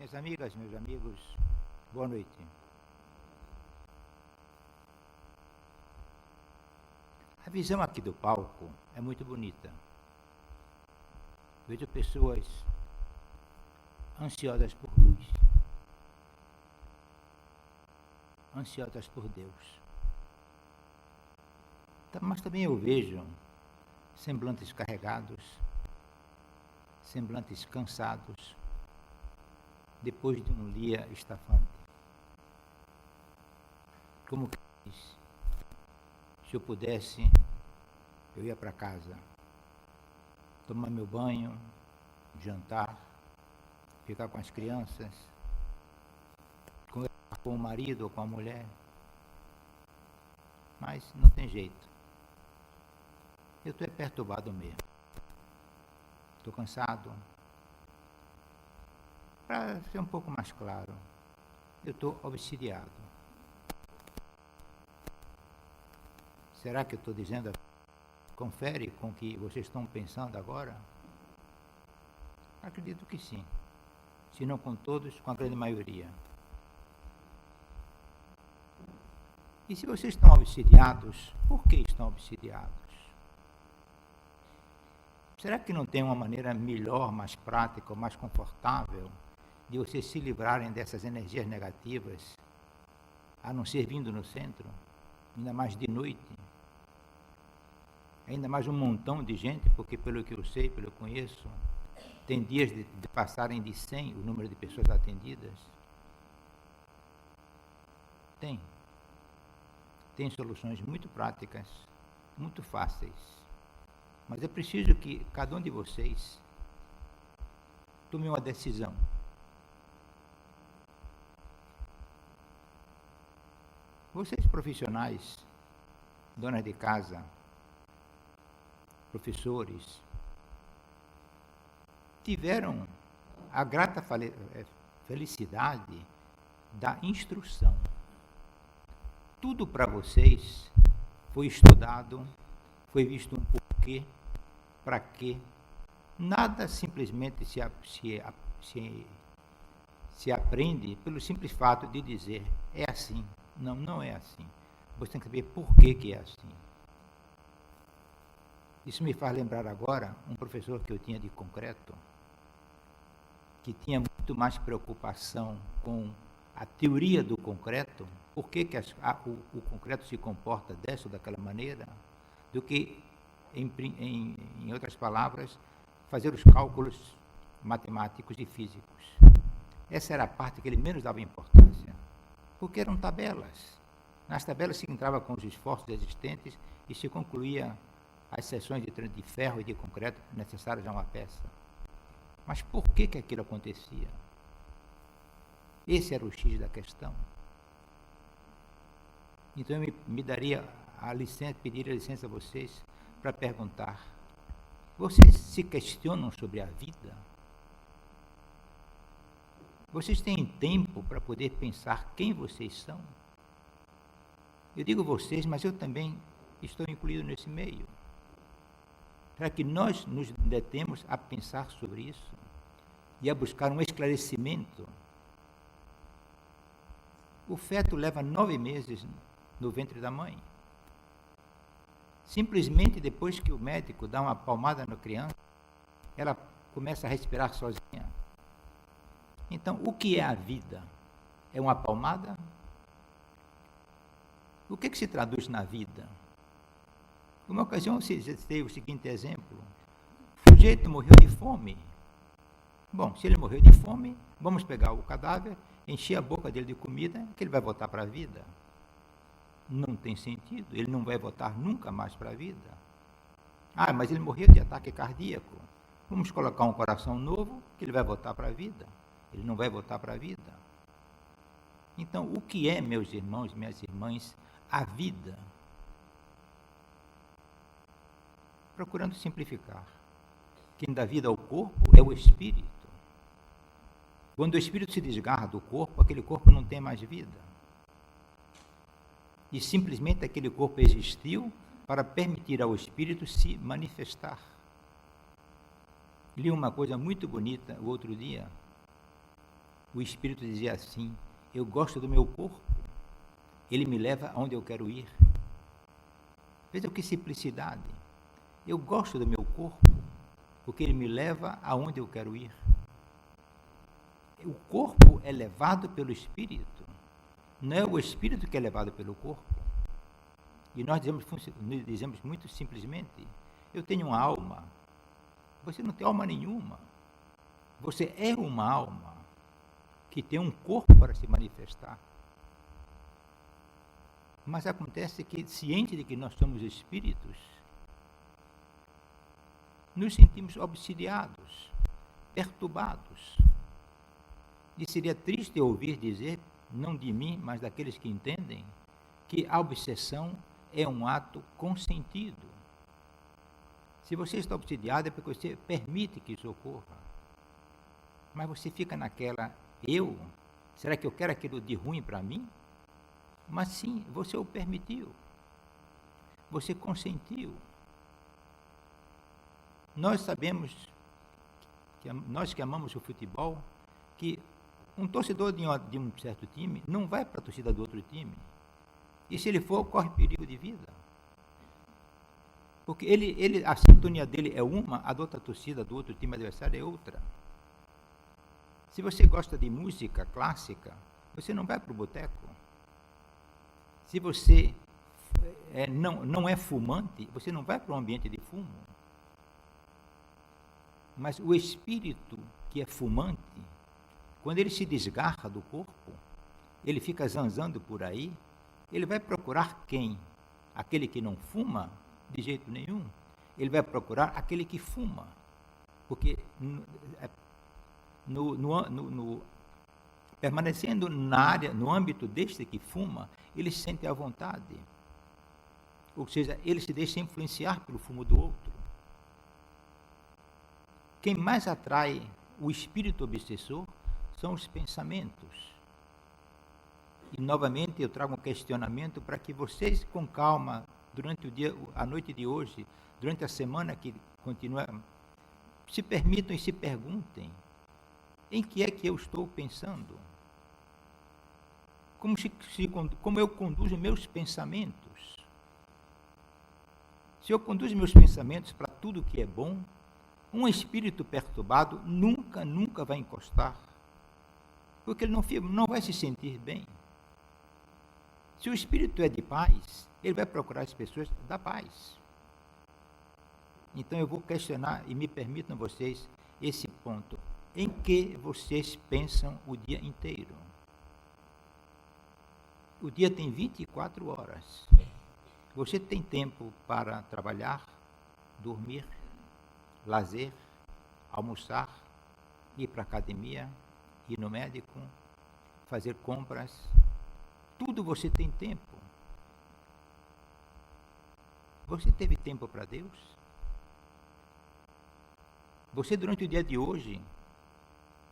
Minhas amigas, meus amigos, boa noite. A visão aqui do palco é muito bonita. Vejo pessoas ansiosas por luz, ansiosas por Deus. Mas também eu vejo semblantes carregados, semblantes cansados, depois de um dia estafante. Como que diz, se eu pudesse, eu ia para casa, tomar meu banho, jantar, ficar com as crianças, conversar com o marido ou com a mulher. Mas não tem jeito. Eu estou perturbado mesmo. Estou cansado. Para ser um pouco mais claro, eu estou obsidiado. Será que eu estou dizendo? Confere com o que vocês estão pensando agora? Acredito que sim. Se não com todos, com a grande maioria. E se vocês estão obsidiados, por que estão obsidiados? Será que não tem uma maneira melhor, mais prática, ou mais confortável de vocês se livrarem dessas energias negativas, a não ser vindo no centro, ainda mais de noite, ainda mais um montão de gente, porque pelo que eu sei, pelo que eu conheço, tem dias de passarem de 100 o número de pessoas atendidas? Tem soluções muito práticas, muito fáceis, mas é preciso que cada um de vocês tome uma decisão. Vocês profissionais, donas de casa, professores, tiveram a grata felicidade da instrução. Tudo para vocês foi estudado, foi visto um porquê, para quê. Nada simplesmente se aprende pelo simples fato de dizer, é assim. Não, não é assim. Você tem que saber por que é assim. Isso me faz lembrar agora um professor que eu tinha de concreto, que tinha muito mais preocupação com a teoria do concreto, por que o concreto se comporta dessa ou daquela maneira, do que, em outras palavras, fazer os cálculos matemáticos e físicos. Essa era a parte que ele menos dava importância, porque eram tabelas. Nas tabelas se entrava com os esforços existentes e se concluía as seções de ferro e de concreto necessárias a uma peça. Mas por que aquilo acontecia? Esse era o X da questão. Então eu me daria a licença, pediria a licença a vocês para perguntar: vocês se questionam sobre a vida? Vocês têm tempo para poder pensar quem vocês são? Eu digo vocês, mas eu também estou incluído nesse meio. Para que nós nos detemos a pensar sobre isso e a buscar um esclarecimento. O feto leva 9 meses no ventre da mãe. Simplesmente depois que o médico dá uma palmada na criança, ela começa a respirar sozinha. Então, o que é a vida? É uma palmada? O que se traduz na vida? Uma ocasião eu citei o seguinte exemplo: o sujeito morreu de fome. Bom, se ele morreu de fome, vamos pegar o cadáver, encher a boca dele de comida, que ele vai voltar para a vida. Não tem sentido, ele não vai voltar nunca mais para a vida. Ah, mas ele morreu de ataque cardíaco. Vamos colocar um coração novo, que ele vai voltar para a vida. Ele não vai voltar para a vida. Então, o que é, meus irmãos e minhas irmãs, a vida? Procurando simplificar. Quem dá vida ao corpo é o espírito. Quando o espírito se desgarra do corpo, aquele corpo não tem mais vida. E simplesmente aquele corpo existiu para permitir ao espírito se manifestar. Li uma coisa muito bonita o outro dia. o Espírito dizia assim: eu gosto do meu corpo, ele me leva aonde eu quero ir. Veja que simplicidade. Eu gosto do meu corpo, porque ele me leva aonde eu quero ir. O corpo é levado pelo Espírito, não é o Espírito que é levado pelo corpo. E nós dizemos muito simplesmente: eu tenho uma alma. Você não tem alma nenhuma. Você é uma alma que tem um corpo para se manifestar. Mas acontece que, ciente de que nós somos espíritos, nos sentimos obsidiados, perturbados. E seria triste ouvir dizer, não de mim, mas daqueles que entendem, que a obsessão é um ato consentido. Se você está obsidiado é porque você permite que isso ocorra. Mas você fica naquela, será que eu quero aquilo de ruim para mim? Mas sim, você o permitiu. Você consentiu. Nós sabemos, nós que amamos o futebol, que um torcedor de um certo time não vai para a torcida do outro time. E se ele for, corre perigo de vida. Porque a sintonia dele é uma, a da outra torcida, do outro time adversário é outra. Se você gosta de música clássica, você não vai para o boteco. Se você não é fumante, você não vai para um ambiente de fumo. Mas o espírito que é fumante, quando ele se desgarra do corpo, ele fica zanzando por aí, ele vai procurar quem? Aquele que não fuma? De jeito nenhum. Ele vai procurar aquele que fuma. Porque permanecendo na área, no âmbito deste que fuma, ele se sente à vontade. Ou seja, ele se deixa influenciar pelo fumo do outro. Quem mais atrai o espírito obsessor são os pensamentos. E, novamente, eu trago um questionamento para que vocês, com calma, durante a noite de hoje, durante a semana que continua, se permitam e se perguntem: em que é que eu estou pensando? Como eu conduzo meus pensamentos? Se eu conduzo meus pensamentos para tudo que é bom, um espírito perturbado nunca vai encostar, porque ele não vai se sentir bem. Se o espírito é de paz, ele vai procurar as pessoas da paz. Então eu vou questionar, e me permitam vocês, esse ponto. Em que vocês pensam o dia inteiro? O dia tem 24 horas. Você tem tempo para trabalhar, dormir, lazer, almoçar, ir para a academia, ir no médico, fazer compras. Tudo você tem tempo. Você teve tempo para Deus? Você, durante o dia de hoje,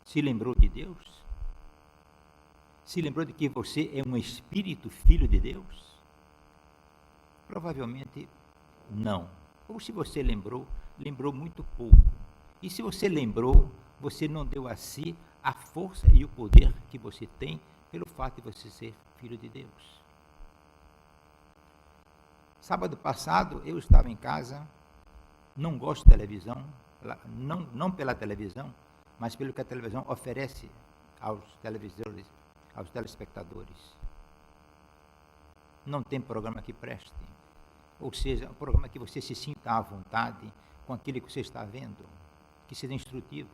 se lembrou de Deus? Se lembrou de que você é um espírito filho de Deus? Provavelmente não. Ou se você lembrou muito pouco. E se você lembrou, você não deu a si a força e o poder que você tem pelo fato de você ser filho de Deus. Sábado passado, eu estava em casa, não gosto de televisão, não pela televisão, mas pelo que a televisão oferece aos televisores, aos telespectadores. Não tem programa que preste. Ou seja, um programa que você se sinta à vontade com aquilo que você está vendo, que seja instrutivo.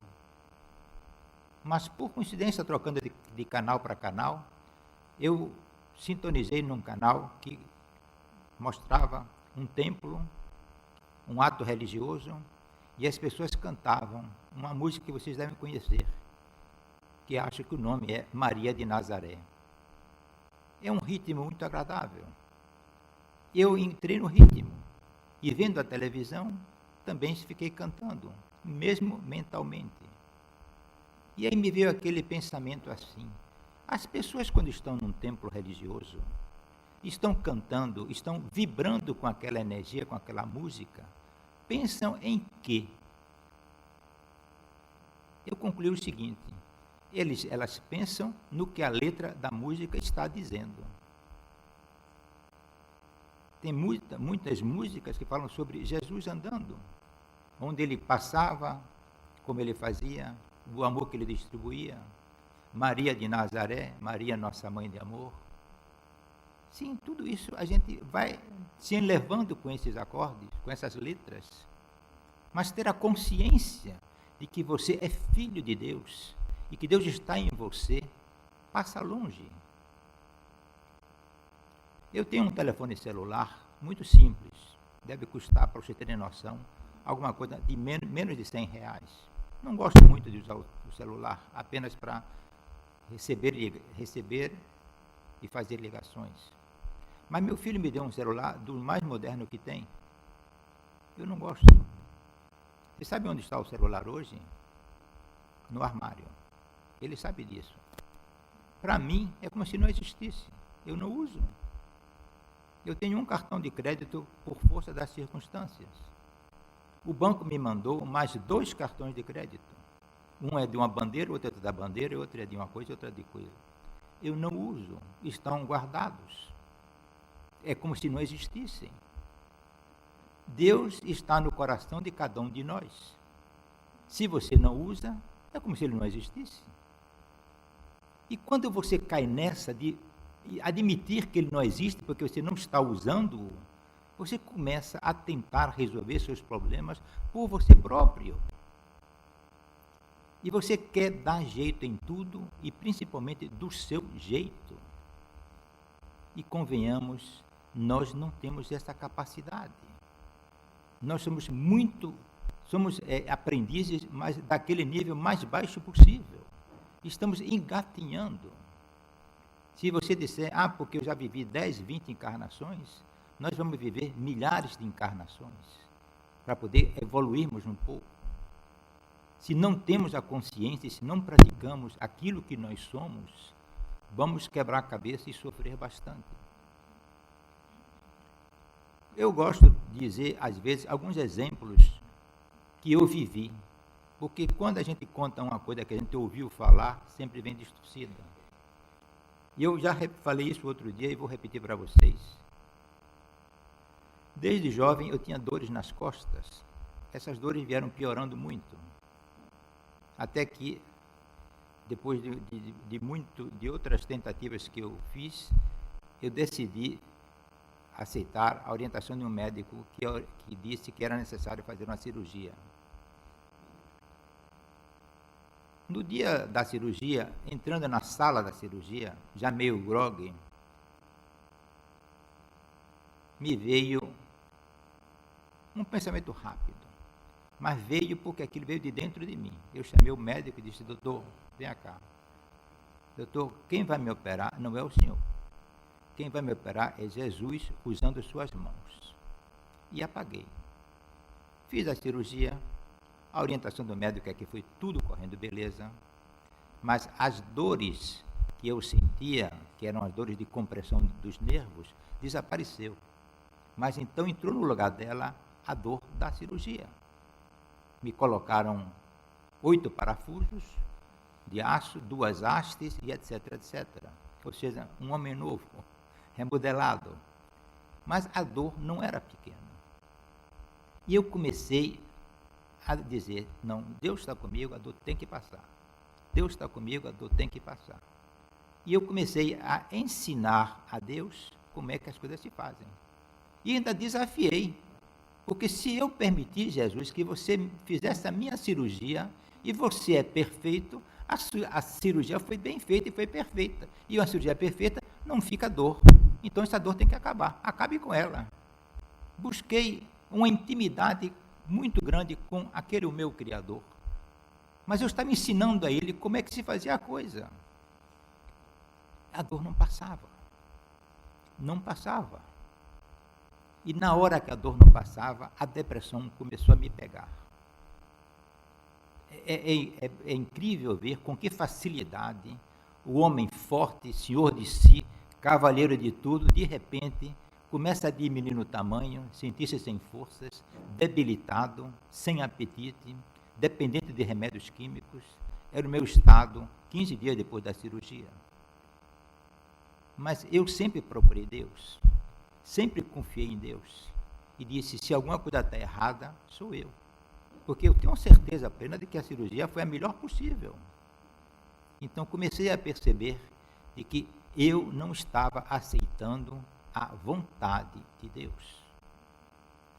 Mas, por coincidência, trocando de canal para canal, eu sintonizei num canal que mostrava um templo, um ato religioso, e as pessoas cantavam uma música que vocês devem conhecer, que acho que o nome é Maria de Nazaré. É um ritmo muito agradável. Eu entrei no ritmo, e vendo a televisão, também fiquei cantando, mesmo mentalmente. E aí me veio aquele pensamento assim: as pessoas, quando estão num templo religioso, estão cantando, estão vibrando com aquela energia, com aquela música, pensam em quê? Eu concluí o seguinte: elas pensam no que a letra da música está dizendo. Tem muitas músicas que falam sobre Jesus andando, onde ele passava, como ele fazia, o amor que ele distribuía, Maria de Nazaré, Maria nossa mãe de amor. Sim, tudo isso a gente vai se elevando com esses acordes, com essas letras, mas ter a consciência de que você é filho de Deus e que Deus está em você, passa longe. Eu tenho um telefone celular muito simples, deve custar, para você terem noção, alguma coisa de menos de R$100. Não gosto muito de usar o celular, apenas para receber e fazer ligações. Mas meu filho me deu um celular do mais moderno que tem. Eu não gosto. Você sabe onde está o celular hoje? No armário. Ele sabe disso. Para mim, é como se não existisse. Eu não uso. Eu tenho um cartão de crédito por força das circunstâncias. O banco me mandou mais 2 cartões de crédito. Um é de uma bandeira, outro é da bandeira, outro é de uma coisa, outro é de coisa. Eu não uso. Estão guardados. É como se não existissem. Deus está no coração de cada um de nós. Se você não usa, é como se ele não existisse. E quando você cai nessa de admitir que ele não existe porque você não está usando-o, você começa a tentar resolver seus problemas por você próprio. E você quer dar jeito em tudo e principalmente do seu jeito. E convenhamos, nós não temos essa capacidade. Nós somos aprendizes, mas daquele nível mais baixo possível. Estamos engatinhando. Se você disser, porque eu já vivi 10, 20 encarnações, nós vamos viver milhares de encarnações para poder evoluirmos um pouco. Se não temos a consciência, se não praticamos aquilo que nós somos, vamos quebrar a cabeça e sofrer bastante. Eu gosto de dizer, às vezes, alguns exemplos que eu vivi, porque quando a gente conta uma coisa que a gente ouviu falar, sempre vem distorcida. E eu já falei isso outro dia e vou repetir para vocês. Desde jovem eu tinha dores nas costas. Essas dores vieram piorando muito. Até que, depois de outras tentativas que eu fiz, eu decidi aceitar a orientação de um médico que disse que era necessário fazer uma cirurgia. No dia da cirurgia, entrando na sala da cirurgia, já meio grogue, me veio um pensamento rápido, mas veio porque aquilo veio de dentro de mim. Eu chamei o médico e disse, doutor, vem cá. Doutor, quem vai me operar não é o senhor. Quem vai me operar é Jesus usando suas mãos. E apaguei. Fiz a cirurgia. A orientação do médico é que foi tudo correndo beleza, mas as dores que eu sentia, que eram as dores de compressão dos nervos, desapareceu. Mas então entrou no lugar dela a dor da cirurgia. Me colocaram 8 parafusos de aço, 2 hastes e etc, etc. Ou seja, um homem novo, remodelado. Mas a dor não era pequena. E eu comecei a dizer, não, Deus está comigo, a dor tem que passar. Deus está comigo, a dor tem que passar. E eu comecei a ensinar a Deus como é que as coisas se fazem. E ainda desafiei, porque se eu permitir, Jesus, que você fizesse a minha cirurgia, e você é perfeito, a cirurgia foi bem feita e foi perfeita. E uma cirurgia perfeita não fica dor. Então essa dor tem que acabar. Acabe com ela. Busquei uma intimidade muito grande com aquele o meu Criador. Mas eu estava ensinando a ele como é que se fazia a coisa. A dor não passava. Não passava. E na hora que a dor não passava, a depressão começou a me pegar. É incrível ver com que facilidade o homem forte, senhor de si, cavalheiro de tudo, de repente começa a diminuir no tamanho, sentir-se sem forças, debilitado, sem apetite, dependente de remédios químicos, era o meu estado 15 dias depois da cirurgia. Mas eu sempre procurei Deus, sempre confiei em Deus e disse, se alguma coisa está errada, sou eu. Porque eu tenho certeza plena de que a cirurgia foi a melhor possível. Então comecei a perceber de que eu não estava aceitando a vontade de Deus.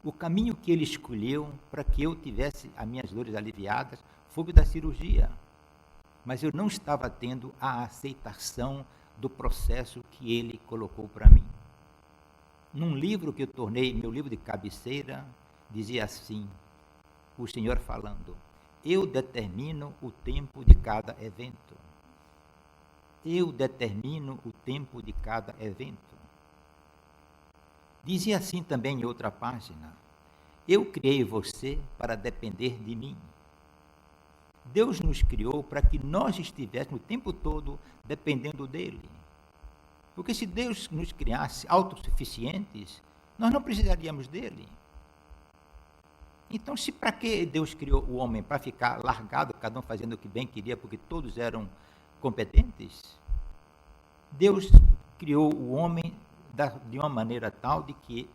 O caminho que Ele escolheu para que eu tivesse as minhas dores aliviadas foi o da cirurgia. Mas eu não estava tendo a aceitação do processo que Ele colocou para mim. Num livro que eu tornei meu livro de cabeceira, dizia assim, o Senhor falando, eu determino o tempo de cada evento. Eu determino o tempo de cada evento. Dizia assim também em outra página, eu criei você para depender de mim. Deus nos criou para que nós estivéssemos o tempo todo dependendo dele. Porque se Deus nos criasse autossuficientes, nós não precisaríamos dele. Então, se para que Deus criou o homem? Para ficar largado, cada um fazendo o que bem queria, porque todos eram competentes? Deus criou o homem de uma maneira tal de que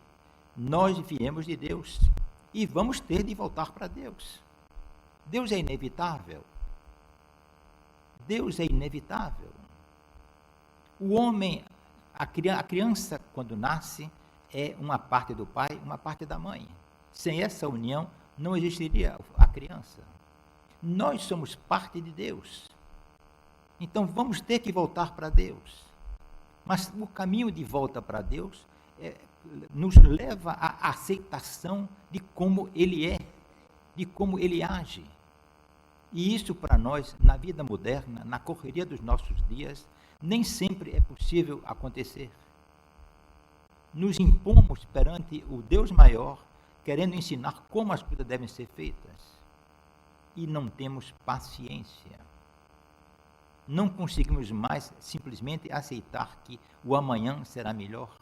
nós viemos de Deus e vamos ter de voltar para Deus. Deus é inevitável. Deus é inevitável. O homem, a criança, quando nasce, é uma parte do pai, uma parte da mãe. Sem essa união, não existiria a criança. Nós somos parte de Deus. Então, vamos ter que voltar para Deus. Mas o caminho de volta para Deus nos leva à aceitação de como Ele é, de como Ele age. E isso para nós, na vida moderna, na correria dos nossos dias, nem sempre é possível acontecer. Nos impomos perante o Deus maior, querendo ensinar como as coisas devem ser feitas. E não temos paciência. Não conseguimos mais simplesmente aceitar que o amanhã será melhor,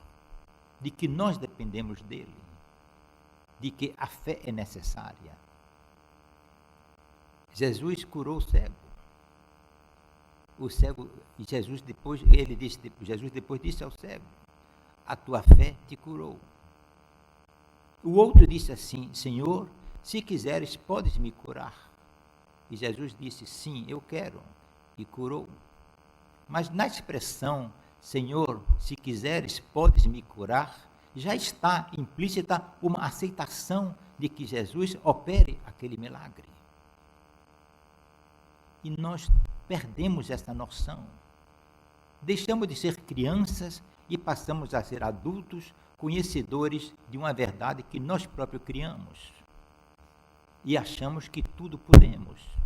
de que nós dependemos dele, de que a fé é necessária. Jesus curou o cego. O cego, e Jesus depois disse ao cego, a tua fé te curou. O outro disse assim, Senhor, se quiseres, podes me curar. E Jesus disse, sim, eu quero. E curou. Mas na expressão, Senhor, se quiseres, podes me curar, já está implícita uma aceitação de que Jesus opere aquele milagre. E nós perdemos essa noção. Deixamos de ser crianças e passamos a ser adultos, conhecedores de uma verdade que nós próprios criamos. E achamos que tudo podemos.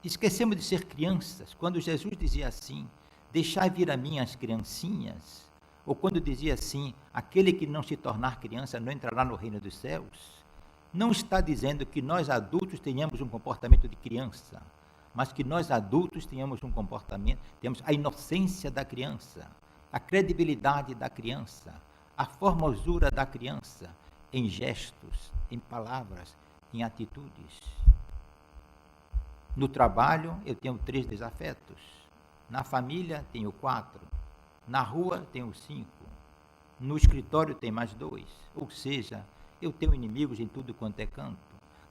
Esquecemos de ser crianças. Quando Jesus dizia assim, deixai vir a mim as criancinhas, ou quando dizia assim, aquele que não se tornar criança não entrará no reino dos céus, não está dizendo que nós adultos tenhamos um comportamento de criança, mas que nós adultos tenhamos um comportamento, temos a inocência da criança, a credibilidade da criança, a formosura da criança, em gestos, em palavras, em atitudes. No trabalho, eu tenho 3 desafetos. Na família, tenho 4. Na rua, tenho 5. No escritório, tem mais 2. Ou seja, eu tenho inimigos em tudo quanto é canto.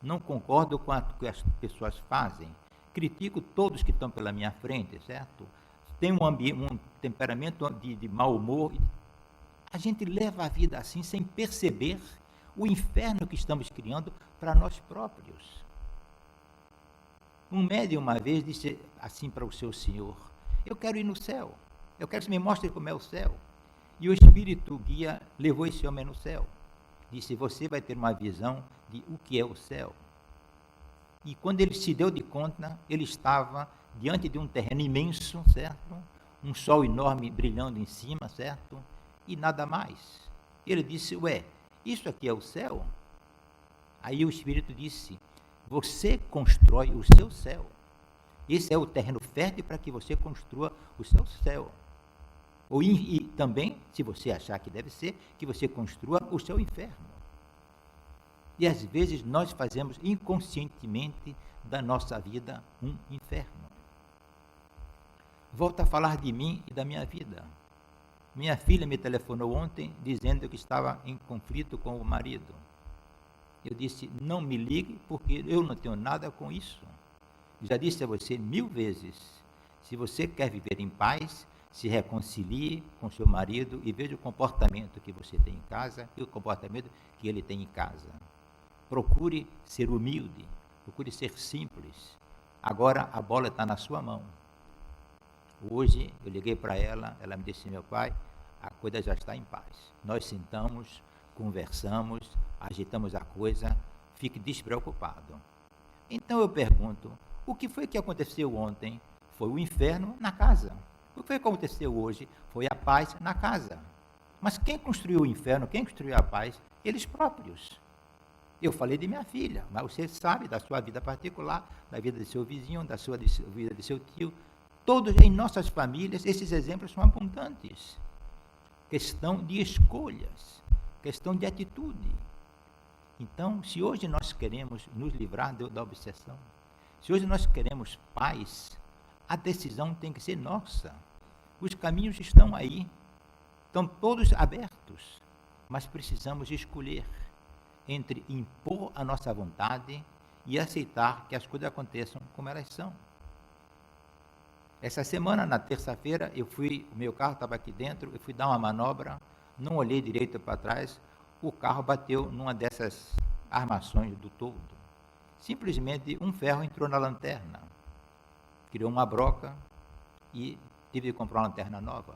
Não concordo com o que as pessoas fazem. Critico todos que estão pela minha frente, certo? Tenho um temperamento de mau humor. A gente leva a vida assim, sem perceber o inferno que estamos criando para nós próprios. Um médium uma vez disse assim para o seu senhor, eu quero ir no céu, eu quero que você me mostre como é o céu. E o espírito guia levou esse homem no céu. Disse, você vai ter uma visão de o que é o céu. E quando ele se deu de conta, ele estava diante de um terreno imenso, certo? Um sol enorme brilhando em cima, certo? E nada mais. Ele disse, isso aqui é o céu? Aí o espírito disse, você constrói o seu céu. Esse é o terreno fértil para que você construa o seu céu. E também, se você achar que deve ser, que você construa o seu inferno. E às vezes nós fazemos inconscientemente da nossa vida um inferno. Volto a falar de mim e da minha vida. Minha filha me telefonou ontem dizendo que estava em conflito com o marido. Eu disse, não me ligue, porque eu não tenho nada com isso. Já disse a você 1000 vezes, se você quer viver em paz, se reconcilie com seu marido e veja o comportamento que você tem em casa e o comportamento que ele tem em casa. Procure ser humilde, procure ser simples. Agora a bola está na sua mão. Hoje eu liguei para ela me disse, meu pai, a coisa já está em paz. Nós sentamos, conversamos, agitamos a coisa, fique despreocupado. Então eu pergunto, o que foi que aconteceu ontem? Foi o inferno na casa. O que foi que aconteceu hoje? Foi a paz na casa. Mas quem construiu o inferno, quem construiu a paz? Eles próprios. Eu falei de minha filha, mas você sabe da sua vida particular, da vida de seu vizinho, da sua vida de seu tio. Todos em nossas famílias, esses exemplos são abundantes. Questão de escolhas, questão de atitude. Então, se hoje nós queremos nos livrar da obsessão, se hoje nós queremos paz, a decisão tem que ser nossa. Os caminhos estão aí, estão todos abertos, mas precisamos escolher entre impor a nossa vontade e aceitar que as coisas aconteçam como elas são. Essa semana, na terça-feira, o meu carro estava aqui dentro, eu fui dar uma manobra, não olhei direito para trás, o carro bateu numa dessas armações do toldo. Simplesmente um ferro entrou na lanterna, criou uma broca e tive que comprar uma lanterna nova.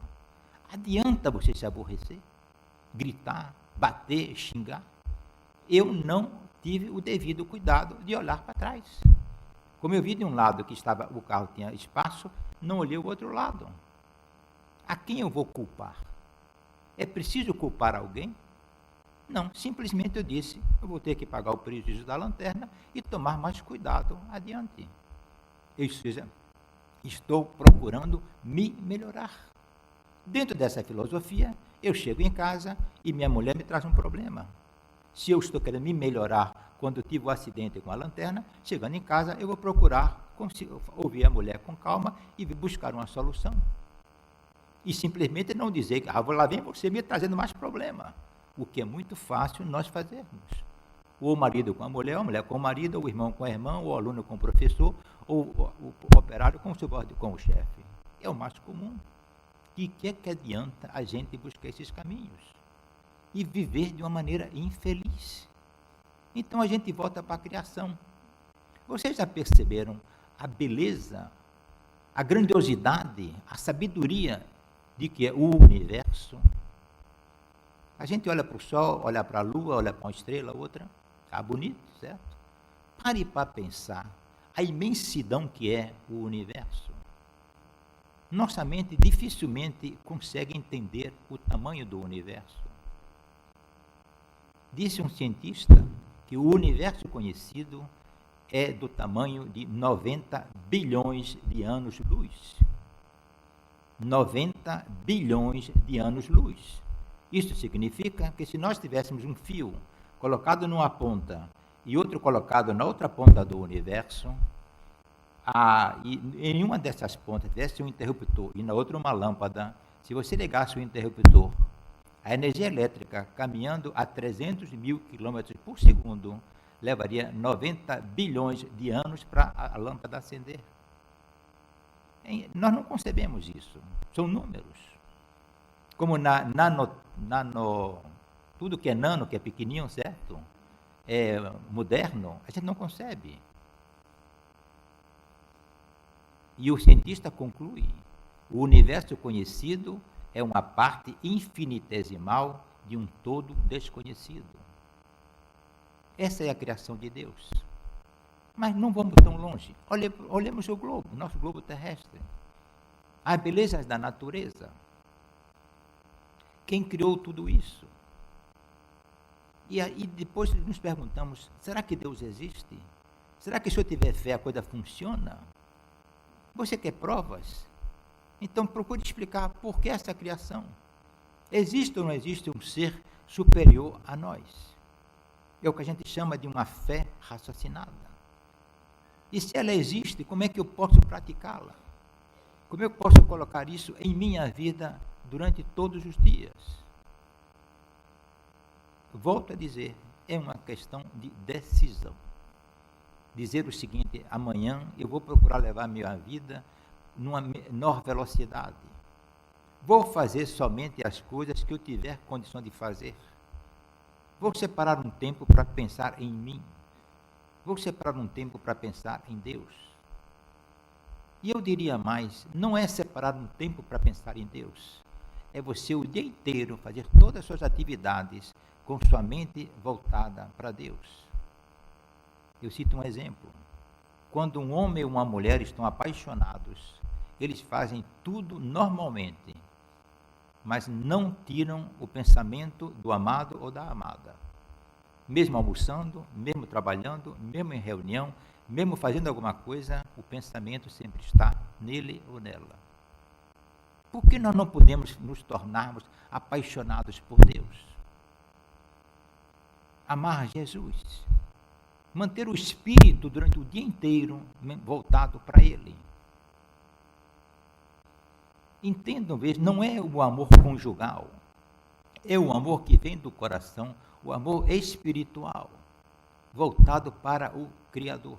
Adianta você se aborrecer, gritar, bater, xingar? Eu não tive o devido cuidado de olhar para trás. Como eu vi de um lado que o carro tinha espaço, não olhei o outro lado. A quem eu vou culpar? É preciso culpar alguém? Não, simplesmente eu disse, eu vou ter que pagar o prejuízo da lanterna e tomar mais cuidado adiante. Ou seja, estou procurando me melhorar. Dentro dessa filosofia, eu chego em casa e minha mulher me traz um problema. Se eu estou querendo me melhorar quando eu tive o acidente com a lanterna, chegando em casa, eu vou procurar ouvir a mulher com calma e buscar uma solução. E simplesmente não dizer que, lá vem você me trazendo mais problema. O que é muito fácil nós fazermos. Ou o marido com a mulher com o marido, ou o irmão com a irmã, ou o aluno com o professor, ou o operário com o chefe. É o mais comum. E que é que adianta a gente buscar esses caminhos? E viver de uma maneira infeliz. Então a gente volta para a criação. Vocês já perceberam a beleza, a grandiosidade, a sabedoria de que é o universo? A gente olha para o sol, olha para a lua, olha para uma estrela, outra, está bonito, certo? Pare para pensar a imensidão que é o universo. Nossa mente dificilmente consegue entender o tamanho do universo. Disse um cientista que o universo conhecido é do tamanho de 90 bilhões de anos-luz. 90 bilhões de anos-luz. Isso significa que se nós tivéssemos um fio colocado numa ponta e outro colocado na outra ponta do universo, e em uma dessas pontas tivesse um interruptor e na outra uma lâmpada, se você ligasse o interruptor, a energia elétrica caminhando a 300 mil quilômetros por segundo levaria 90 bilhões de anos para a lâmpada acender. Nós não concebemos isso, são números. Como tudo que é nano, que é pequenininho, certo? É moderno, a gente não concebe. E o cientista conclui, o universo conhecido é uma parte infinitesimal de um todo desconhecido. Essa é a criação de Deus. Mas não vamos tão longe. Olhemos o globo, nosso globo terrestre. As belezas da natureza. Quem criou tudo isso? E aí depois nos perguntamos, será que Deus existe? Será que se eu tiver fé a coisa funciona? Você quer provas? Então procure explicar por que essa criação. Existe ou não existe um ser superior a nós? É o que a gente chama de uma fé raciocinada. E se ela existe, como é que eu posso praticá-la? Como eu posso colocar isso em minha vida durante todos os dias? Volto a dizer, é uma questão de decisão. Dizer o seguinte: amanhã eu vou procurar levar a minha vida numa menor velocidade. Vou fazer somente as coisas que eu tiver condição de fazer. Vou separar um tempo para pensar em mim. Vou separar um tempo para pensar em Deus. E eu diria mais, não é separar um tempo para pensar em Deus. É você o dia inteiro fazer todas as suas atividades com sua mente voltada para Deus. Eu cito um exemplo. Quando um homem e uma mulher estão apaixonados, eles fazem tudo normalmente, mas não tiram o pensamento do amado ou da amada. Mesmo almoçando, mesmo trabalhando, mesmo em reunião, mesmo fazendo alguma coisa, o pensamento sempre está nele ou nela. Por que nós não podemos nos tornarmos apaixonados por Deus? Amar Jesus. Manter o espírito durante o dia inteiro voltado para Ele. Entendam, vejam, não é o amor conjugal, é o amor que vem do coração, o amor espiritual, voltado para o Criador.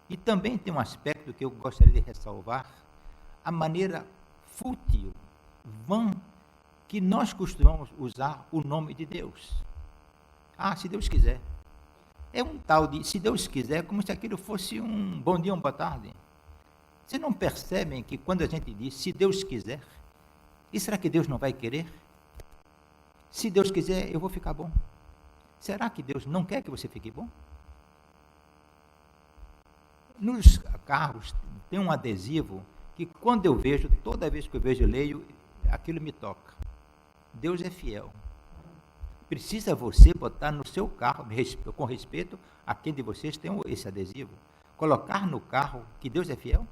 E também tem um aspecto que eu gostaria de ressalvar, a maneira fútil, vã, que nós costumamos usar o nome de Deus. Ah, se Deus quiser. É um tal de, se Deus quiser, como se aquilo fosse um bom dia, uma boa tarde. Vocês não percebem que quando a gente diz, se Deus quiser, e será que Deus não vai querer? Se Deus quiser, eu vou ficar bom. Será que Deus não quer que você fique bom? Nos carros tem um adesivo que quando eu vejo, toda vez que eu vejo e leio, aquilo me toca. Deus é fiel. Precisa você botar no seu carro, com respeito a quem de vocês tem esse adesivo, colocar no carro que Deus é fiel?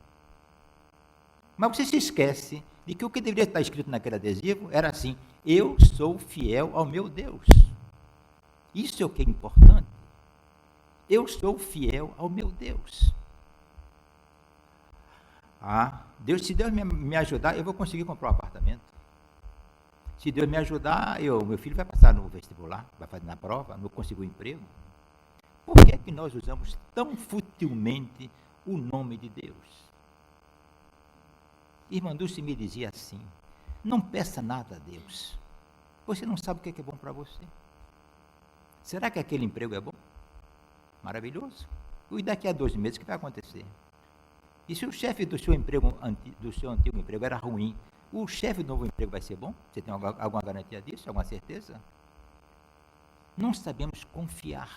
Mas você se esquece de que o que deveria estar escrito naquele adesivo era assim: eu sou fiel ao meu Deus. Isso é o que é importante. Eu sou fiel ao meu Deus. Deus, se Deus me ajudar, eu vou conseguir comprar um apartamento. Se Deus me ajudar, meu filho vai passar no vestibular, vai fazer na prova, não conseguir um emprego. Por que é que nós usamos tão futilmente o nome de Deus? Irmã Dulce me dizia assim: não peça nada a Deus. Você não sabe o que é bom para você. Será que aquele emprego é bom? Maravilhoso. E daqui a 2 meses o que vai acontecer? E se o chefe do seu emprego, do seu antigo emprego era ruim, o chefe do novo emprego vai ser bom? Você tem alguma garantia disso? Alguma certeza? Não sabemos confiar.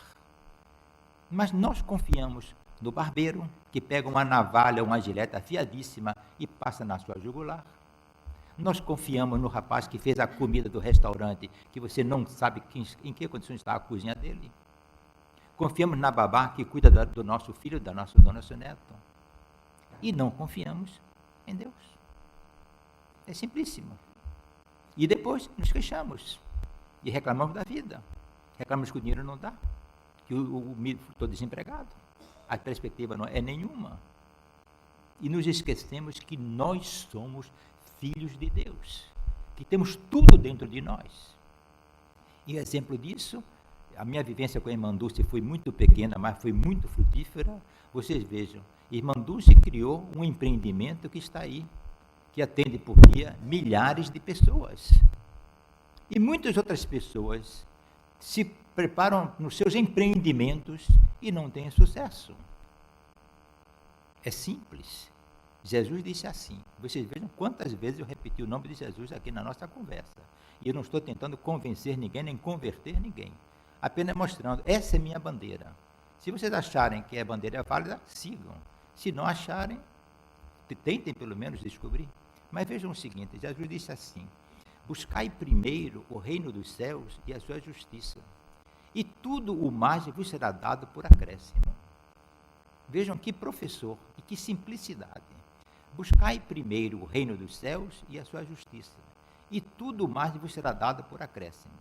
Mas nós confiamos no barbeiro, que pega uma navalha, uma gilete afiadíssima e passa na sua jugular. Nós confiamos no rapaz que fez a comida do restaurante, que você não sabe em que condições está a cozinha dele. Confiamos na babá que cuida do nosso filho, do nosso neto. E não confiamos em Deus. É simplíssimo. E depois nos queixamos e reclamamos da vida. Reclamamos que o dinheiro não dá, que estou desempregado, a perspectiva não é nenhuma. E nos esquecemos que nós somos filhos de Deus, que temos tudo dentro de nós. E exemplo disso, a minha vivência com a irmã Dulce foi muito pequena, mas foi muito frutífera. Vocês vejam, a irmã Dulce criou um empreendimento que está aí, que atende por dia milhares de pessoas. E muitas outras pessoas se preparam nos seus empreendimentos e não têm sucesso. É simples. Jesus disse assim. Vocês vejam quantas vezes eu repeti o nome de Jesus aqui na nossa conversa. E eu não estou tentando convencer ninguém, nem converter ninguém. Apenas mostrando, essa é minha bandeira. Se vocês acharem que a bandeira é válida, sigam. Se não acharem, tentem pelo menos descobrir. Mas vejam o seguinte, Jesus disse assim: buscai primeiro o reino dos céus e a sua justiça, e tudo o mais vos será dado por acréscimo. Vejam que professor e que simplicidade. Buscai primeiro o reino dos céus e a sua justiça, e tudo mais vos será dado por acréscimo.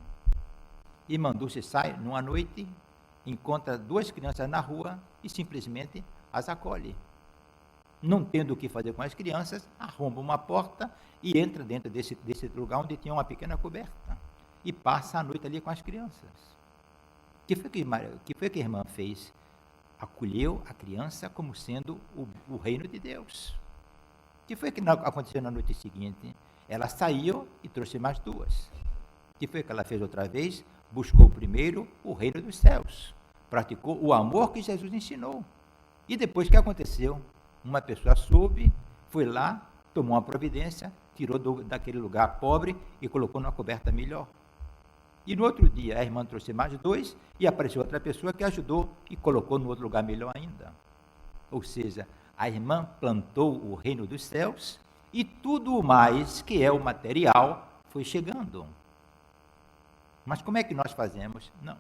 E mandou-se sair numa noite, encontra duas crianças na rua e simplesmente as acolhe. Não tendo o que fazer com as crianças, arromba uma porta e entra dentro desse lugar onde tinha uma pequena coberta e passa a noite ali com as crianças. O que foi que a irmã fez? Acolheu a criança como sendo o reino de Deus. O que foi que aconteceu na noite seguinte? Ela saiu e trouxe mais duas. O que foi que ela fez outra vez? Buscou primeiro o reino dos céus. Praticou o amor que Jesus ensinou. E depois o que aconteceu? Uma pessoa soube, foi lá, tomou uma providência, tirou daquele lugar pobre e colocou numa coberta melhor. E no outro dia a irmã trouxe mais dois e apareceu outra pessoa que ajudou e colocou no outro lugar melhor ainda. Ou seja, a irmã plantou o reino dos céus e tudo o mais que é o material foi chegando. Mas como é que nós fazemos? Não.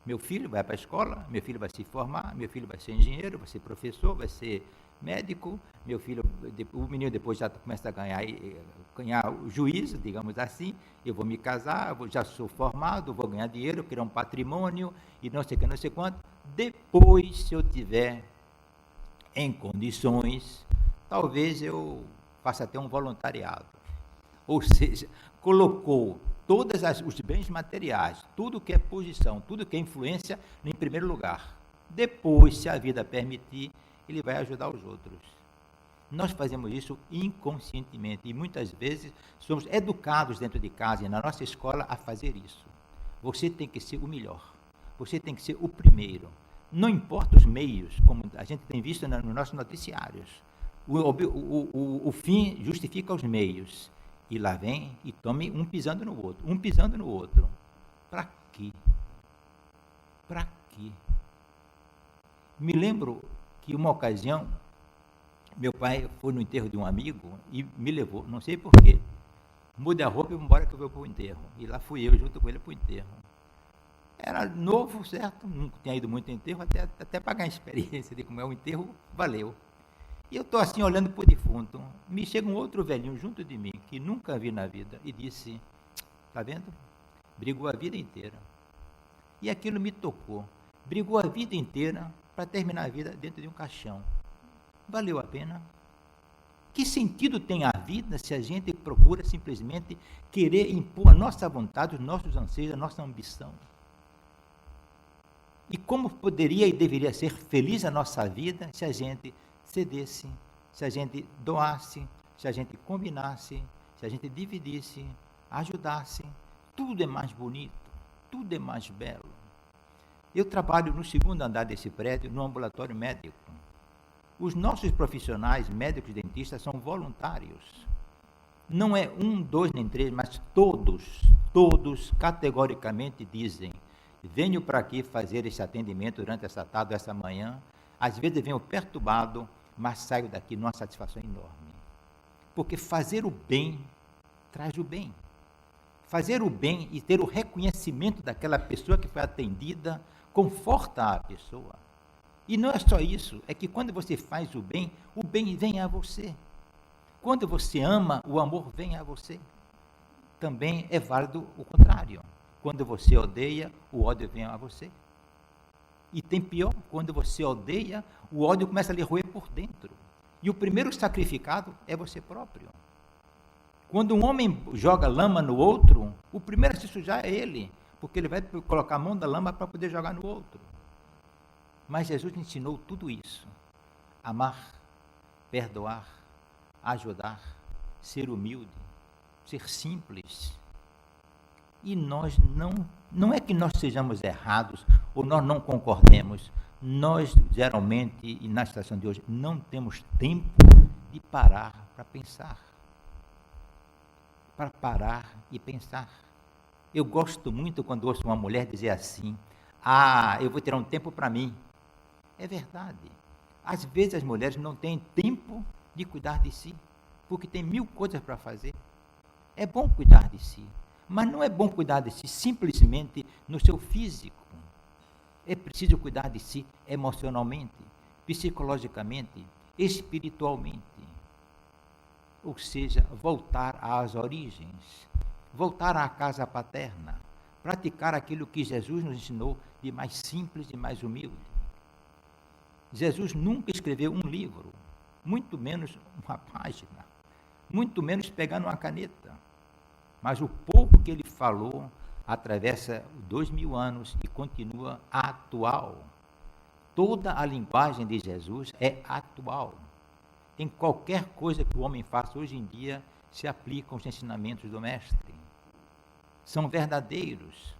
Meu filho vai para a escola, meu filho vai se formar, meu filho vai ser engenheiro, vai ser professor, vai ser médico, meu filho, o menino depois já começa a ganhar o juízo, digamos assim, eu vou me casar, já sou formado, vou ganhar dinheiro, criar um patrimônio, e não sei o que, não sei quanto. Depois, se eu tiver em condições, talvez eu faça até um voluntariado. Ou seja, colocou todos os bens materiais, tudo que é posição, tudo que é influência, em primeiro lugar. Depois, se a vida permitir, ele vai ajudar os outros. Nós fazemos isso inconscientemente e muitas vezes somos educados dentro de casa e na nossa escola a fazer isso. Você tem que ser o melhor, você tem que ser o primeiro. Não importa os meios, como a gente tem visto nos nossos noticiários. O fim justifica os meios. E lá vem e tome um pisando no outro, um pisando no outro. Para quê? Para quê? Me lembro que uma ocasião, meu pai foi no enterro de um amigo e me levou, não sei porquê. Mude a roupa e vamos embora que eu vou para o enterro. E lá fui eu junto com ele para o enterro. Era novo, certo? Nunca tinha ido muito em enterro, até pagar a experiência de como é o enterro, valeu. E eu estou assim olhando para o defunto, me chega um outro velhinho junto de mim, que nunca vi na vida, e disse, está vendo? Brigou a vida inteira. E aquilo me tocou. Brigou a vida inteira para terminar a vida dentro de um caixão. Valeu a pena? Que sentido tem a vida se a gente procura simplesmente querer impor a nossa vontade, os nossos anseios, a nossa ambição? E como poderia e deveria ser feliz a nossa vida se a gente cedesse, se a gente doasse, se a gente combinasse, se a gente dividisse, ajudasse? Tudo é mais bonito, tudo é mais belo. Eu trabalho no segundo andar desse prédio, no ambulatório médico. Os nossos profissionais, médicos e dentistas, são voluntários. Não é um, dois, nem três, mas todos categoricamente dizem, venho para aqui fazer esse atendimento durante essa tarde, essa manhã, às vezes venho perturbado, mas saio daqui numa satisfação enorme. Porque fazer o bem traz o bem. Fazer o bem e ter o reconhecimento daquela pessoa que foi atendida, conforta a pessoa. E não é só isso, é que quando você faz o bem vem a você. Quando você ama, o amor vem a você. Também é válido o contrário. Quando você odeia, o ódio vem a você. E tem pior, quando você odeia, o ódio começa a lhe roer por dentro. E o primeiro sacrificado é você próprio. Quando um homem joga lama no outro, o primeiro a se sujar é ele, porque ele vai colocar a mão da lama para poder jogar no outro. Mas Jesus ensinou tudo isso. Amar, perdoar, ajudar, ser humilde, ser simples. E nós não é que nós sejamos errados ou nós não concordemos. Nós, geralmente, e na situação de hoje, não temos tempo de parar para pensar. Para parar e pensar. Eu gosto muito quando ouço uma mulher dizer assim, eu vou tirar um tempo para mim. É verdade. Às vezes as mulheres não têm tempo de cuidar de si, porque tem 1000 coisas para fazer. É bom cuidar de si, mas não é bom cuidar de si simplesmente no seu físico. É preciso cuidar de si emocionalmente, psicologicamente, espiritualmente. Ou seja, voltar às origens, voltar à casa paterna, praticar aquilo que Jesus nos ensinou de mais simples e mais humilde. Jesus nunca escreveu um livro, muito menos uma página, muito menos pegando uma caneta. Mas o pouco que ele falou atravessa 2000 anos e continua atual. Toda a linguagem de Jesus é atual. Em qualquer coisa que o homem faça hoje em dia, se aplicam os ensinamentos do Mestre. São verdadeiros.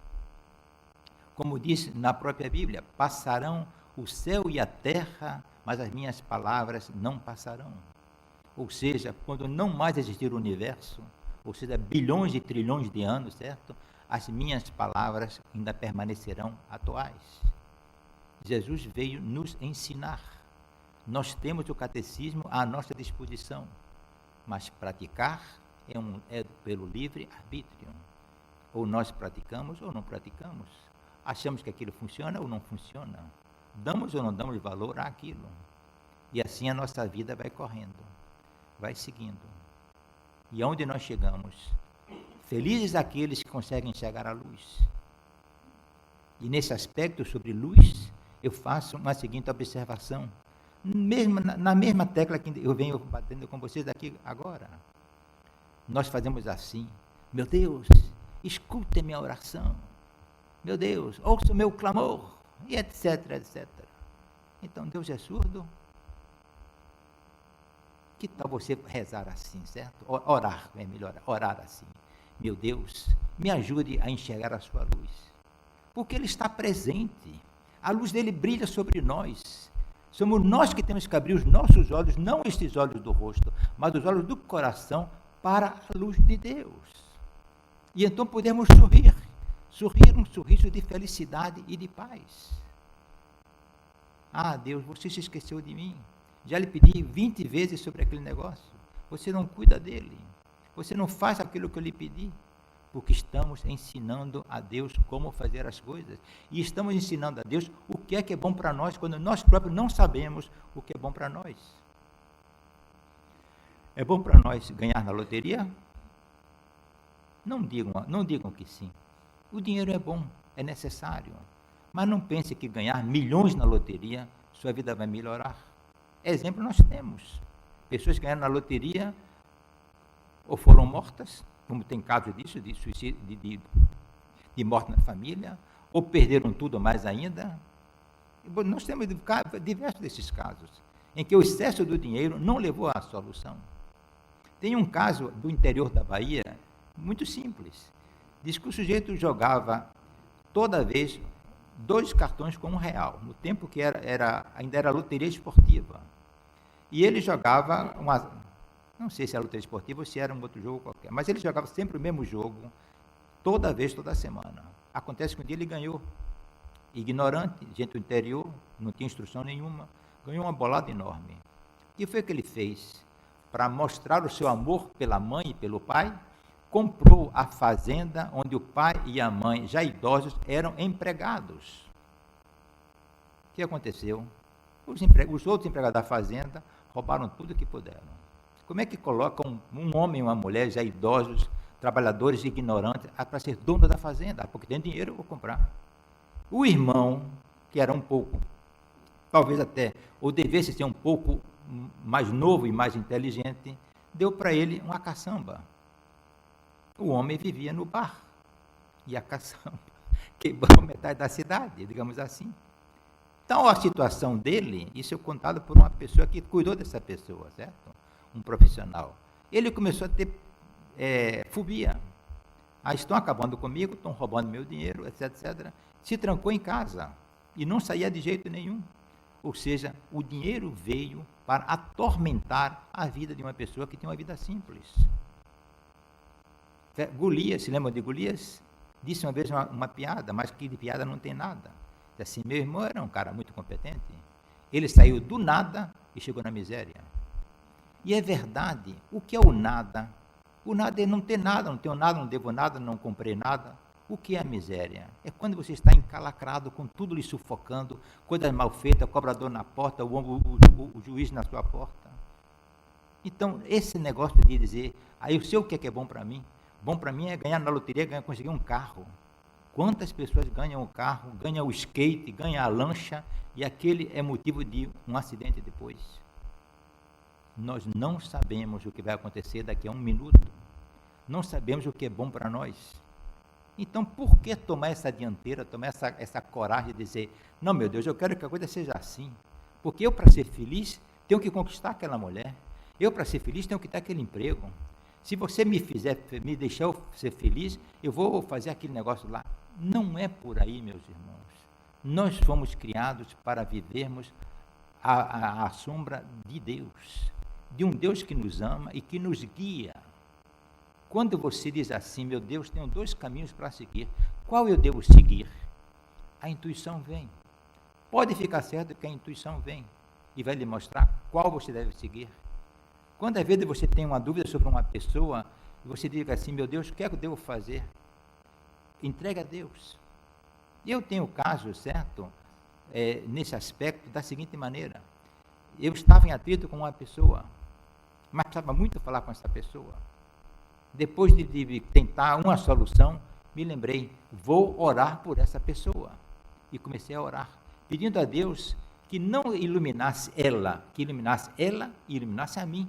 Como diz na própria Bíblia, passarão o céu e a terra, mas as minhas palavras não passarão. Ou seja, quando não mais existir o universo, ou seja, bilhões e trilhões de anos, certo? As minhas palavras ainda permanecerão atuais. Jesus veio nos ensinar. Nós temos o catecismo à nossa disposição, mas praticar é pelo livre-arbítrio. Ou nós praticamos ou não praticamos. Achamos que aquilo funciona ou não funciona. Damos ou não damos valor àquilo. E assim a nossa vida vai correndo, vai seguindo. E aonde nós chegamos? Felizes aqueles que conseguem chegar à luz. E nesse aspecto sobre luz, eu faço uma seguinte observação. Na mesma tecla que eu venho batendo com vocês aqui agora. Nós fazemos assim: meu Deus, escute minha oração. Meu Deus, ouça o meu clamor. E etc, etc. Então Deus é surdo? Que tal você rezar assim, certo? Orar, é melhor, orar assim. Meu Deus, me ajude a enxergar a sua luz. Porque Ele está presente. A luz dele brilha sobre nós. Somos nós que temos que abrir os nossos olhos, não estes olhos do rosto, mas os olhos do coração para a luz de Deus. E então podemos sorrir um sorriso de felicidade e de paz. Ah, Deus, você se esqueceu de mim. Já lhe pedi 20 vezes sobre aquele negócio. Você não cuida dele. Você não faz aquilo que eu lhe pedi. Porque estamos ensinando a Deus como fazer as coisas. E estamos ensinando a Deus o que é bom para nós, quando nós próprios não sabemos o que é bom para nós. É bom para nós ganhar na loteria? Não digam que sim. O dinheiro é bom, é necessário. Mas não pense que ganhar milhões na loteria, sua vida vai melhorar. Exemplo nós temos. Pessoas que ganharam na loteria ou foram mortas, como tem casos disso, de suicídio, de morte na família, ou perderam tudo mais ainda. Nós temos diversos desses casos, em que o excesso do dinheiro não levou à solução. Tem um caso do interior da Bahia, muito simples. Diz que o sujeito jogava toda vez 2 cartões com R$1, no tempo que ainda era loteria esportiva. E ele jogava não sei se era loteria esportiva ou se era um outro jogo qualquer, mas ele jogava sempre o mesmo jogo, toda vez, toda semana. Acontece que um dia ele ganhou. Ignorante, gente do interior, não tinha instrução nenhuma, ganhou uma bolada enorme. O que foi que ele fez? Para mostrar o seu amor pela mãe e pelo pai, comprou a fazenda onde o pai e a mãe, já idosos, eram empregados. O que aconteceu? Os outros empregados da fazenda roubaram tudo que puderam. Como é que colocam um homem e uma mulher, já idosos, trabalhadores ignorantes, para ser dono da fazenda? Porque tem dinheiro, eu vou comprar. O irmão, que era um pouco, talvez até, ou devesse ser um pouco mais novo e mais inteligente, deu para ele uma caçamba. O homem vivia no bar, e a caçamba quebrou metade da cidade, digamos assim. Então, a situação dele, isso é contado por uma pessoa que cuidou dessa pessoa, certo? Um profissional. Ele começou a ter fobia. Estão acabando comigo, estão roubando meu dinheiro, etc, etc. Se trancou em casa e não saía de jeito nenhum. Ou seja, o dinheiro veio para atormentar a vida de uma pessoa que tem uma vida simples. Golias, se lembram de Golias? Disse uma vez uma piada, mas que de piada não tem nada. Assim, meu irmão era um cara muito competente. Ele saiu do nada e chegou na miséria. E é verdade, o que é o nada? O nada é não ter nada, não tenho nada, não devo nada, não comprei nada. O que é a miséria? É quando você está encalacrado, com tudo lhe sufocando, coisas mal feitas, cobrador na porta, o juiz na sua porta. Então, esse negócio de dizer, eu sei o que é bom para mim. Bom para mim é ganhar na loteria, conseguir um carro. Quantas pessoas ganham o carro, ganham o skate, ganham a lancha, e aquele é motivo de um acidente depois? Nós não sabemos o que vai acontecer daqui a um minuto. Não sabemos o que é bom para nós. Então, por que tomar essa dianteira, tomar essa coragem de dizer, não, meu Deus, eu quero que a coisa seja assim. Porque eu, para ser feliz, tenho que conquistar aquela mulher. Eu, para ser feliz, tenho que ter aquele emprego. Se você me deixar eu ser feliz, eu vou fazer aquele negócio lá. Não é por aí, meus irmãos. Nós fomos criados para vivermos à sombra de Deus. De um Deus que nos ama e que nos guia. Quando você diz assim, meu Deus, tenho 2 caminhos para seguir, qual eu devo seguir? A intuição vem. Pode ficar certo que a intuição vem e vai lhe mostrar qual você deve seguir. Quando às vezes você tem uma dúvida sobre uma pessoa, e você diz assim, meu Deus, o que é que eu devo fazer? Entrega a Deus. E eu tenho caso, certo, nesse aspecto, da seguinte maneira. Eu estava em atrito com uma pessoa, mas precisava muito falar com essa pessoa. Depois de tentar uma solução, me lembrei, vou orar por essa pessoa. E comecei a orar, pedindo a Deus que não iluminasse ela, que iluminasse ela e iluminasse a mim.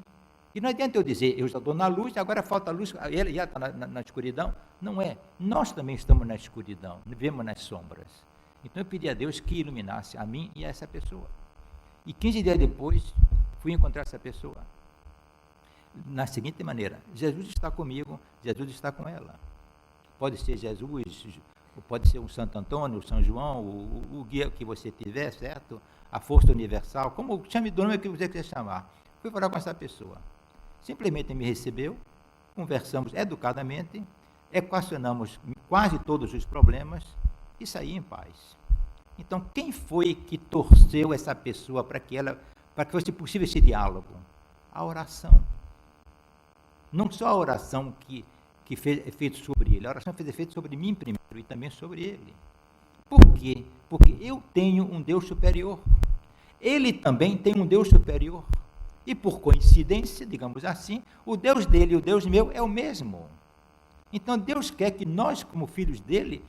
E não adianta eu dizer, eu já estou na luz, agora falta a luz, ele já está na escuridão. Não é, nós também estamos na escuridão, vivemos nas sombras. Então eu pedi a Deus que iluminasse a mim e a essa pessoa. E 15 dias depois, fui encontrar essa pessoa. Na seguinte maneira, Jesus está comigo, Jesus está com ela. Pode ser Jesus, pode ser o Santo Antônio, o São João, o guia que você tiver, certo? A força universal, como chame do nome que você quiser chamar. Fui falar com essa pessoa. Simplesmente me recebeu, conversamos educadamente, equacionamos quase todos os problemas e saí em paz. Então, quem foi que torceu essa pessoa para que fosse possível esse diálogo? A oração. Não só a oração que fez efeito sobre ele, a oração fez efeito sobre mim primeiro e também sobre ele. Por quê? Porque eu tenho um Deus superior. Ele também tem um Deus superior. E por coincidência, digamos assim, o Deus dele e o Deus meu é o mesmo. Então Deus quer que nós, como filhos dele,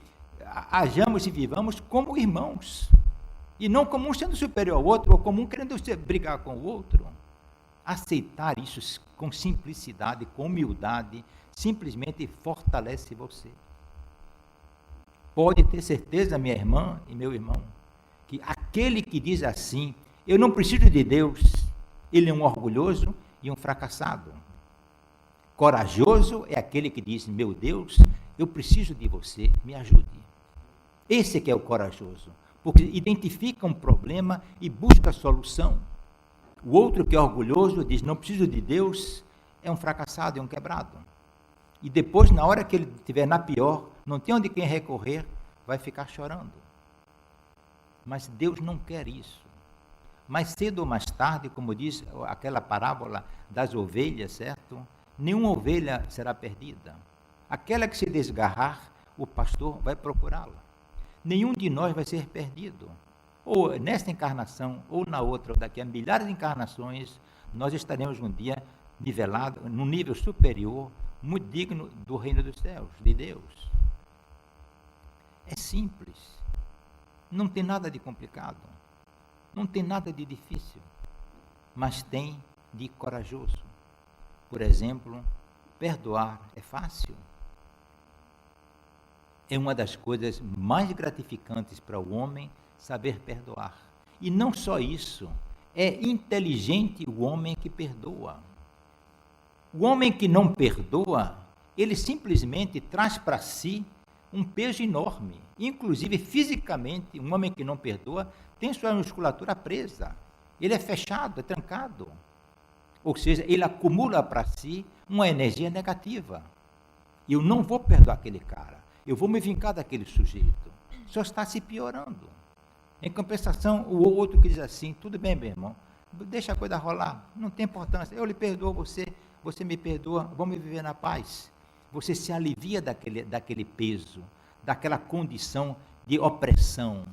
hajamos e vivamos como irmãos. E não como um sendo superior ao outro, ou como um querendo brigar com o outro. Aceitar isso com simplicidade, com humildade, simplesmente fortalece você. Pode ter certeza, minha irmã e meu irmão, que aquele que diz assim, eu não preciso de Deus, ele é um orgulhoso e um fracassado. Corajoso é aquele que diz, meu Deus, eu preciso de você, me ajude. Esse que é o corajoso, porque identifica um problema e busca a solução. O outro que é orgulhoso diz, não preciso de Deus, é um fracassado, é um quebrado. E depois, na hora que ele estiver na pior, não tem onde quem recorrer, vai ficar chorando. Mas Deus não quer isso. Mais cedo ou mais tarde, como diz aquela parábola das ovelhas, certo? Nenhuma ovelha será perdida. Aquela que se desgarrar, o pastor vai procurá-la. Nenhum de nós vai ser perdido. Ou nesta encarnação, ou na outra, ou daqui a milhares de encarnações, nós estaremos um dia nivelados, num nível superior, muito digno do reino dos céus, de Deus. É simples. Não tem nada de complicado. Não tem nada de difícil. Mas tem de corajoso. Por exemplo, perdoar é fácil. É uma das coisas mais gratificantes para o homem saber perdoar. E não só isso, é inteligente o homem que perdoa. O homem que não perdoa, ele simplesmente traz para si um peso enorme. Inclusive, fisicamente, um homem que não perdoa tem sua musculatura presa. Ele é fechado, é trancado. Ou seja, ele acumula para si uma energia negativa. E eu não vou perdoar aquele cara. Eu vou me vingar daquele sujeito. Só está se piorando. Em compensação, o outro que diz assim, tudo bem, meu irmão, deixa a coisa rolar, não tem importância, eu lhe perdoo você, você me perdoa, vamos viver na paz. Você se alivia daquele peso, daquela condição de opressão.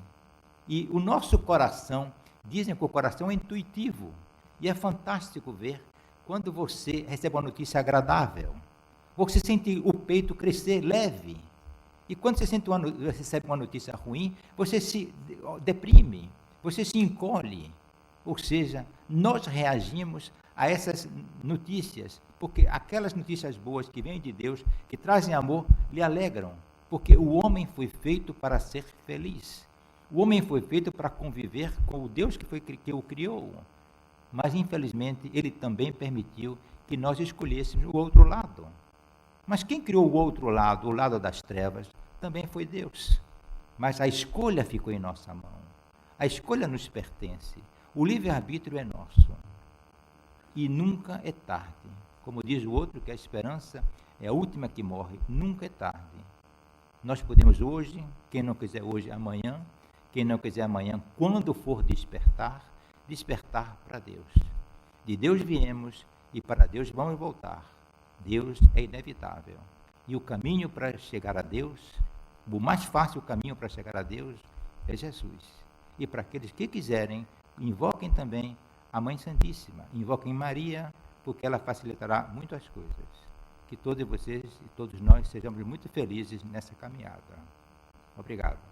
E o nosso coração, dizem que o coração é intuitivo, e é fantástico ver quando você recebe uma notícia agradável, você sente o peito crescer leve, E quando você recebe uma notícia ruim, você se deprime, você se encolhe. Ou seja, nós reagimos a essas notícias, porque aquelas notícias boas que vêm de Deus, que trazem amor, lhe alegram, porque o homem foi feito para ser feliz. O homem foi feito para conviver com o Deus que o criou. Mas, infelizmente, ele também permitiu que nós escolhêssemos o outro lado. Mas quem criou o outro lado, o lado das trevas, também foi Deus. Mas a escolha ficou em nossa mão. A escolha nos pertence. O livre-arbítrio é nosso. E nunca é tarde. Como diz o outro, que a esperança é a última que morre. Nunca é tarde. Nós podemos hoje, quem não quiser hoje, amanhã. Quem não quiser amanhã, quando for despertar, despertar para Deus. De Deus viemos e para Deus vamos voltar. Deus é inevitável. E o caminho para chegar a Deus, o mais fácil caminho para chegar a Deus é Jesus. E para aqueles que quiserem, invoquem também a Mãe Santíssima. Invoquem Maria, porque ela facilitará muitas coisas. Que todos vocês e todos nós sejamos muito felizes nessa caminhada. Obrigado.